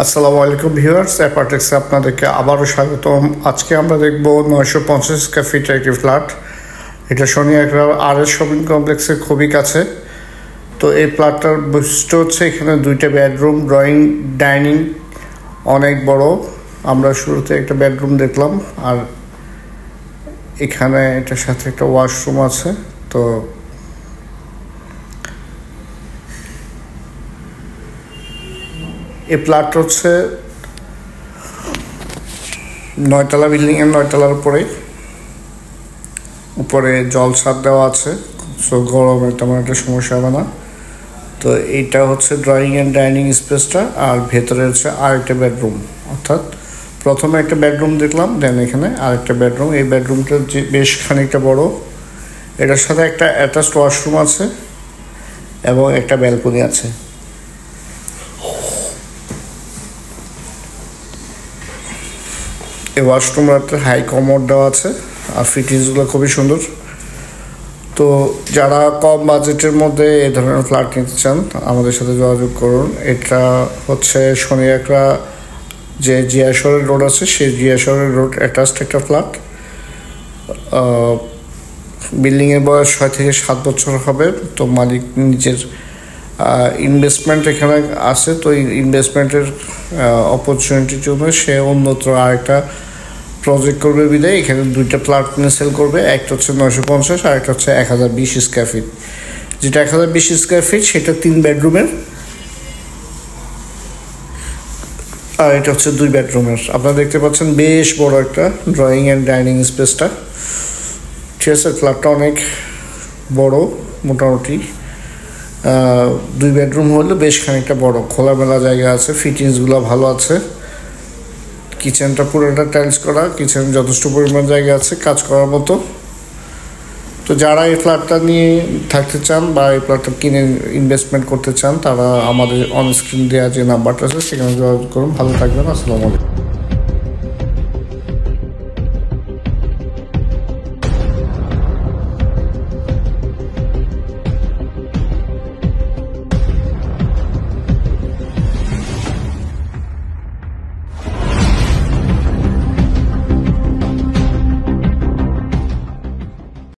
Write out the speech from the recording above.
আসসালামু আলাইকুম ভিউয়ার্স, অ্যাপারটেক্সে আপনাদেরকে আবারও স্বাগতম। আজকে আমরা দেখব 950 স্কয়ার ফিটের একটি ফ্ল্যাট। এটা শনি একরা RS শপিং কমপ্লেক্সের খুবই কাছে। তো এই ফ্ল্যাটটার বৈশিষ্ট্য হচ্ছে এখানে দুইটা বেডরুম, ড্রয়িং, ডাইনিং অনেক বড়। আমরা শুরুতে একটা বেডরুম দেখলাম, আর এখানে এটার সাথে একটা ওয়াশরুম আছে। তো এই ফ্ল্যাটটা হচ্ছে 9তলা বিল্ডিংয়ের 9তলার উপরে জল ছাদ দেওয়া আছে, সো গরমে তেমন একটা সমস্যা হবে না। তো এইটা হচ্ছে ড্রয়িং অ্যান্ড ডাইনিং স্পেসটা, আর ভেতরে হচ্ছে আরেকটা বেডরুম, অর্থাৎ প্রথমে একটা বেডরুম দেখলাম, দেন এখানে আরেকটা বেডরুম। এই বেডরুমটা যে বেশ খানিকটা বড়। এটার সাথে একটা অ্যাটাচড ওয়াশরুম আছে এবং একটা ব্যালকনি আছে। এই ওয়াশরুমটাতে হাই কমোড দেওয়া আছে, আর ফিটিংসগুলো খুবই সুন্দর। তো যারা কম বাজেটের মধ্যে এই ধরনের ফ্ল্যাট নিতে চান আমাদের সাথে যোগাযোগ করুন। এটা হচ্ছে শনি একরা যে জিয়াসরের রোড আছে, সেই জিয়াসরের রোড অ্যাটাচড একটা ফ্ল্যাট। বিল্ডিংয়ের বয়স 6 থেকে 7 বছর হবে। তো মালিক নিজের ইনভেস্টমেন্ট এখানে আছে, তো এই ইনভেস্টমেন্টের অপরচুনিটির জন্য সে অন্যত্র আরেকটা প্রজেক্ট করবে বিদায় এখানে দুইটা ফ্ল্যাট নিয়ে সেল করবে। একটা হচ্ছে 950 আর একটা হচ্ছে 1020 স্কয়ার ফিট। যেটা 1020 স্কয়ার ফিট সেটা 3 বেডরুমের, আর এটা হচ্ছে 2 বেডরুমের। আপনারা দেখতে পাচ্ছেন বেশ বড় একটা ড্রয়িং অ্যান্ড ডাইনিং স্পেসটা। ঠিক আছে, ফ্ল্যাটটা অনেক বড়, মোটামুটি 2 বেডরুম হলে বেশ খানিকটা বড়, খোলামেলা জায়গা আছে, ফিটিংসগুলো ভালো আছে। কিচেনটা পুরোটা টাইলস করা, কিচেন যথেষ্ট পরিমাণ জায়গা আছে কাজ করার মতো। তো যারা এই ফ্ল্যাটটা নিয়ে থাকতে চান বা এই ফ্ল্যাটটা কিনে ইনভেস্টমেন্ট করতে চান, তারা আমাদের অন স্ক্রিন দেওয়া যে নাম্বারটা আছে সেখানে যোগাযোগ করুন। ভালো থাকবেন, আসসালামু আলাইকুম।